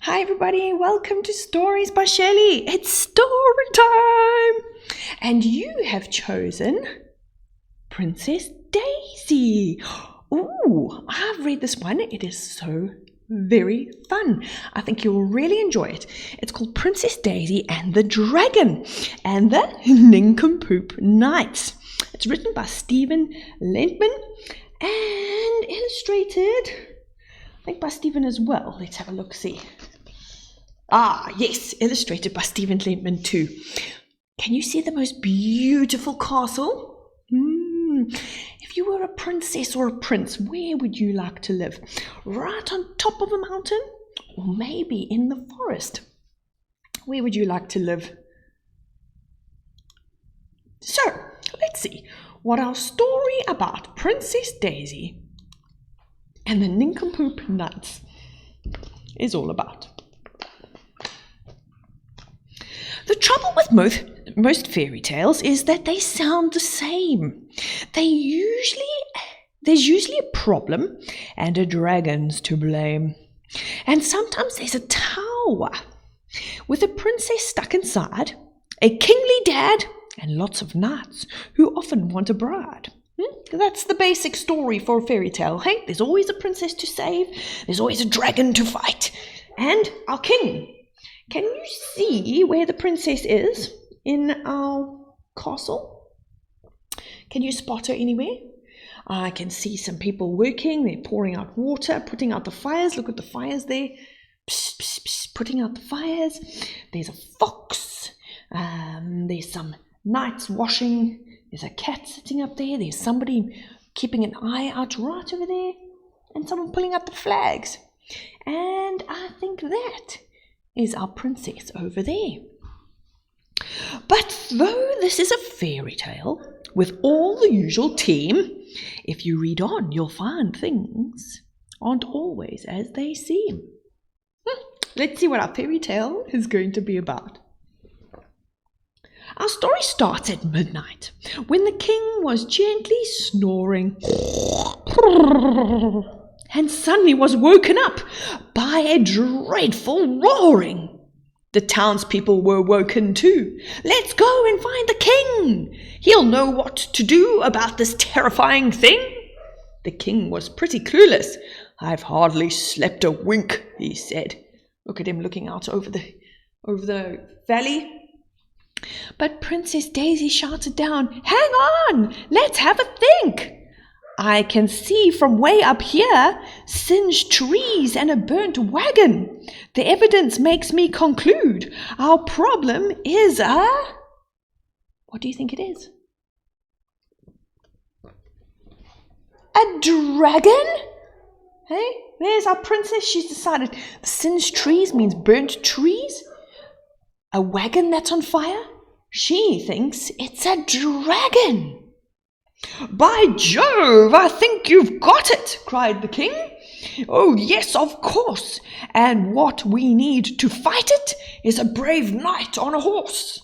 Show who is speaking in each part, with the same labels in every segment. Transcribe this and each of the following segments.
Speaker 1: Hi everybody, welcome to Stories by Shelley. It's story time! And you have chosen Princess Daisy. Ooh, I've read this one. It is so very fun. I think you'll really enjoy it. It's called Princess Daisy and the Dragon and the Nincompoop Knights. It's written by Lenton and illustrated, I think, by Stephen as well. Let's have a look, see. Yes, illustrated by Stephen Lenton too. Can you see the most beautiful castle? If you were a princess or a prince, where would you like to live? Right on top of a mountain? Or maybe in the forest? Where would you like to live? So, let's see what our story about Princess Daisy and the Nincompoop Knights is all about. The trouble with most fairy tales is that they sound the same. There's usually a problem and a dragon's to blame. And sometimes there's a tower with a princess stuck inside, a kingly dad, and lots of knights who often want a bride. That's the basic story for a fairy tale. Hey, there's always a princess to save, there's always a dragon to fight, and our king. Can you see where the princess is in our castle? Can you spot her anywhere? I can see some people working. They're pouring out water, putting out the fires. Look at the fires there. Psst, psst, psst, putting out the fires. There's a fox. There's some knights washing. There's a cat sitting up there. There's somebody keeping an eye out right over there. And someone pulling out the flags. And I think that is our princess over there. But though this is a fairy tale with all the usual team, if you read on, you'll find things aren't always as they seem. Let's see what our fairy tale is going to be about. Our story starts at midnight, when the king was gently snoring and suddenly was woken up by a dreadful roaring. The townspeople were woken too. Let's go and find the king. He'll know what to do about this terrifying thing. The king was pretty clueless. I've hardly slept a wink, he said. Look at him looking out over the valley. But Princess Daisy shouted down, "Hang on, let's have a think. I can see from way up here singed trees and a burnt wagon. The evidence makes me conclude our problem is what do you think it is? A dragon? Hey, there's our princess. She's decided the singed trees means burnt trees. A wagon that's on fire? She thinks it's a dragon. By Jove, I think you've got it, cried the king. Oh, yes, of course. And what we need to fight it is a brave knight on a horse.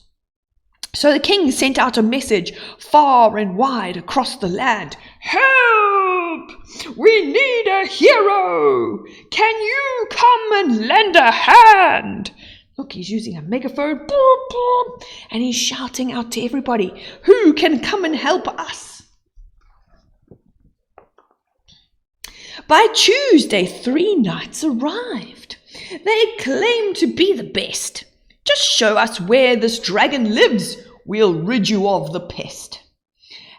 Speaker 1: So the king sent out a message far and wide across the land. Help! We need a hero! Can you come and lend a hand? Look, he's using a megaphone, boom, boom, and he's shouting out to everybody, who can come and help us? By Tuesday, 3 knights arrived. They claimed to be the best. Just show us where this dragon lives. We'll rid you of the pest.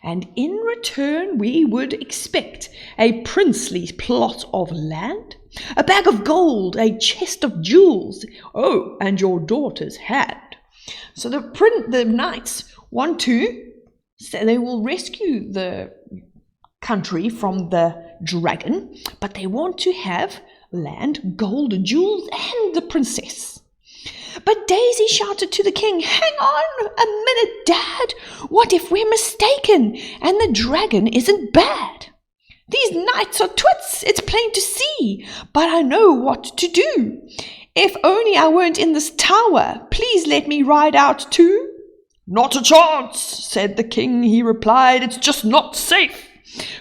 Speaker 1: And in return, we would expect a princely plot of land, a bag of gold, a chest of jewels, and your daughter's hand. So the knights want to say they will rescue the country from the dragon, but they want to have land, gold, jewels, and the princess. But Daisy shouted to the king, "Hang on a minute, Dad. What if we're mistaken and the dragon isn't bad? These knights are twits, it's plain to see, but I know what to do. If only I weren't in this tower, please let me ride out too." "Not a chance," said the king, he replied. "It's just not safe.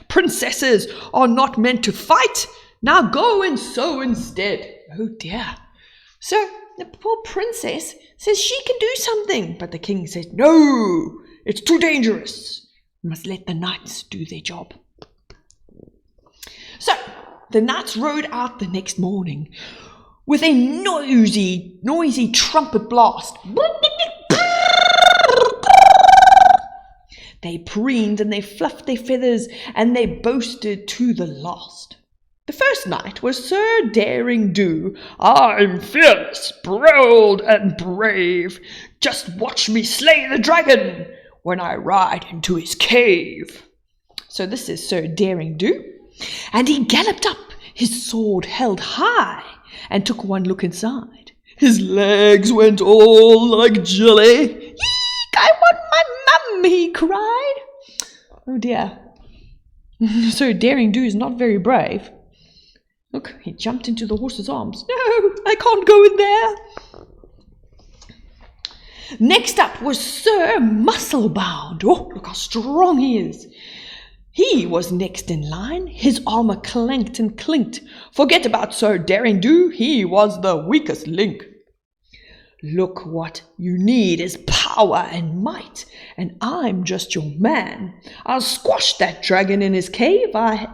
Speaker 1: Princesses are not meant to fight. Now go and sew instead." Oh dear. So the poor princess says she can do something, but the king says, no, it's too dangerous. We must let the knights do their job. So the knights rode out the next morning with a noisy trumpet blast. They preened and they fluffed their feathers and they boasted to the last. The first knight was Sir Daring-Do. I'm fearless, bold and brave. Just watch me slay the dragon when I ride into his cave. So this is Sir Daring-Do. And he galloped up, his sword held high, and took one look inside. His legs went all like jelly. Eek, I want my mum, he cried. Oh dear. So Daring-Do is not very brave. Look, he jumped into the horse's arms. No, I can't go in there. Next up was Sir Musclebound. Oh, look how strong he is. He was next in line. His armor clanked and clinked. Forget about Sir Daring-Do. He was the weakest link. Look, what you need is power and might, and I'm just your man. I'll squash that dragon in his cave.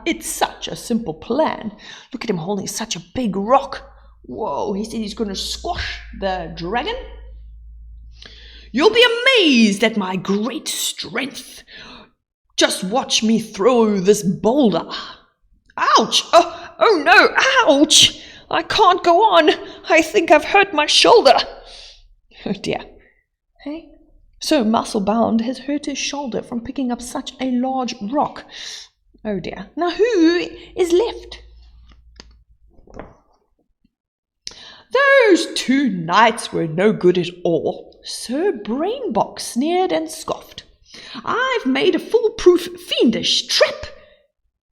Speaker 1: It's such a simple plan. Look at him holding such a big rock. Whoa, he said he's going to squash the dragon. You'll be amazed at my great strength. Just watch me throw this boulder. Ouch! Oh no, ouch! I can't go on. I think I've hurt my shoulder. Oh dear. Hey? So Musclebound has hurt his shoulder from picking up such a large rock. Oh dear. Now who is left? Those two knights were no good at all. Sir Brainbox sneered and scoffed. I've made a foolproof fiendish trap.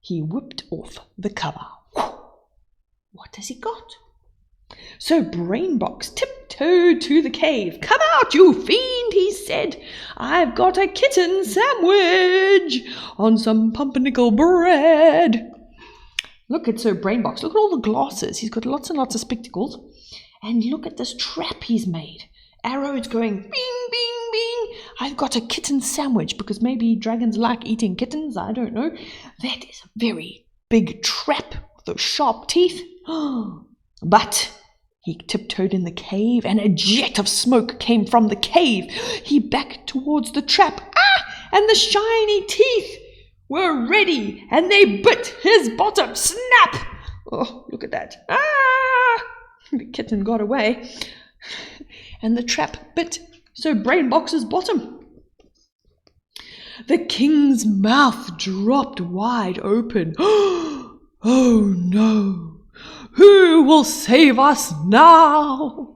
Speaker 1: He whipped off the cover. What has he got? So Brainbox tiptoed to the cave. Come out, you fiend, he said. I've got a kitten sandwich on some pumpernickel bread. Look at Sir Brainbox. Look at all the glasses. He's got lots and lots of spectacles. And look at this trap he's made. Arrows going bing, bing, bing. I've got a kitten sandwich because maybe dragons like eating kittens. I don't know. That is a very big trap with those sharp teeth. But he tiptoed in the cave and a jet of smoke came from the cave. He backed towards the trap. And the shiny teeth were ready and they bit his bottom. Snap! Oh, look at that. The kitten got away. And the trap bit Sir Brainbox's bottom. The king's mouth dropped wide open. Oh no! Who will save us now?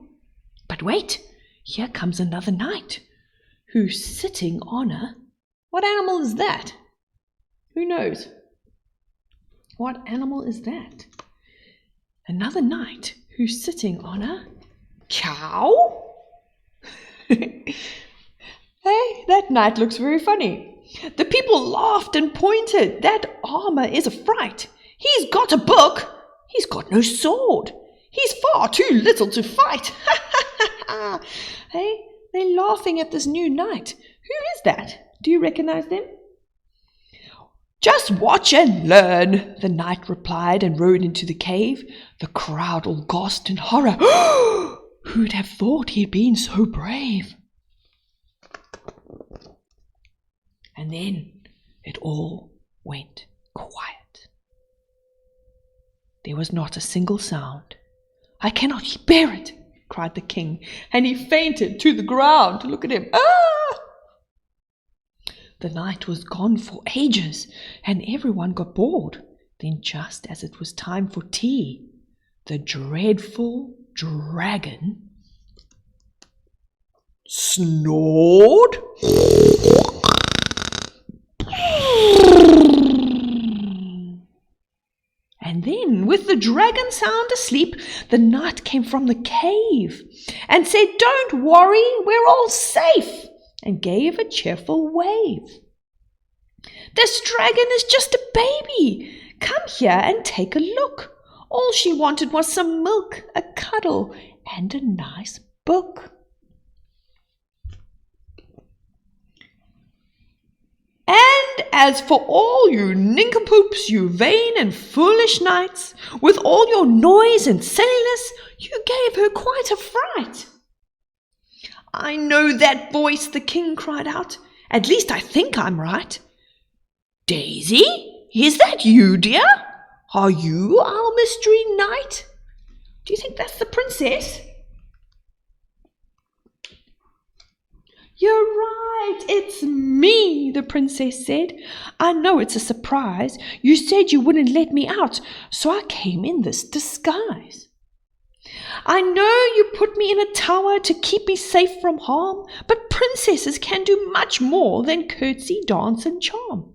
Speaker 1: But wait, here comes another knight who's sitting on a... What animal is that? Who knows? What animal is that? Another knight who's sitting on a cow? Hey, that knight looks very funny. The people laughed and pointed. That armor is a fright. He's got a book. He's got no sword. He's far too little to fight. Hey, they're laughing at this new knight. Who is that? Do you recognize them? Just watch and learn, the knight replied and rode into the cave. The crowd all gasped in horror. Who'd have thought he'd been so brave? And then it all went quiet. There was not a single sound. I cannot bear it, cried the king, and he fainted to the ground. Look at him. The night was gone for ages, and everyone got bored. Then just as it was time for tea, the dreadful dragon snored. And then, with the dragon sound asleep, the knight came from the cave and said, "Don't worry, we're all safe," and gave a cheerful wave. "This dragon is just a baby. Come here and take a look. All she wanted was some milk, a cuddle, and a nice book. And as for all you nincompoops, you vain and foolish knights, with all your noise and silliness, you gave her quite a fright. I know that voice, the king cried out. At least I think I'm right. Daisy, is that you, dear? Are you our mystery knight? Do you think that's the princess? You're right, it's me, the princess said. I know it's a surprise. You said you wouldn't let me out, so I came in this disguise. I know you put me in a tower to keep me safe from harm, but princesses can do much more than curtsy, dance, and charm.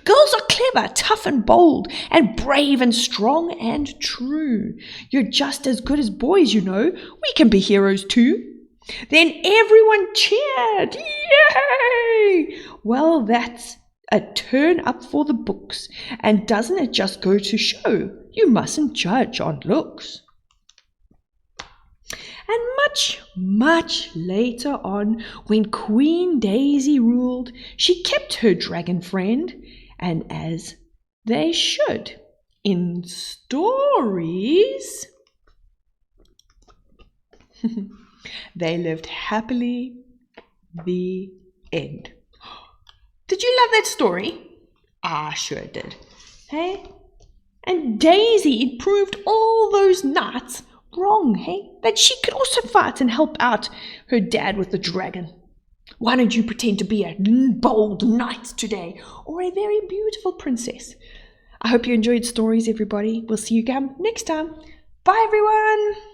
Speaker 1: Girls are clever, tough and bold, and brave and strong and true. You're just as good as boys, you know. We can be heroes too. Then everyone cheered. Yay! Well, that's a turn up for the books. And doesn't it just go to show you mustn't judge on looks? And much, much later on, when Queen Daisy ruled, she kept her dragon friend, and as they should in stories, they lived happily. The end. Did you love that story? I sure did. Hey? And Daisy proved all those knights wrong, hey? That she could also fight and help out her dad with the dragon. Why don't you pretend to be a bold knight today, or a very beautiful princess? I hope you enjoyed stories, everybody. We'll see you again next time. Bye, everyone!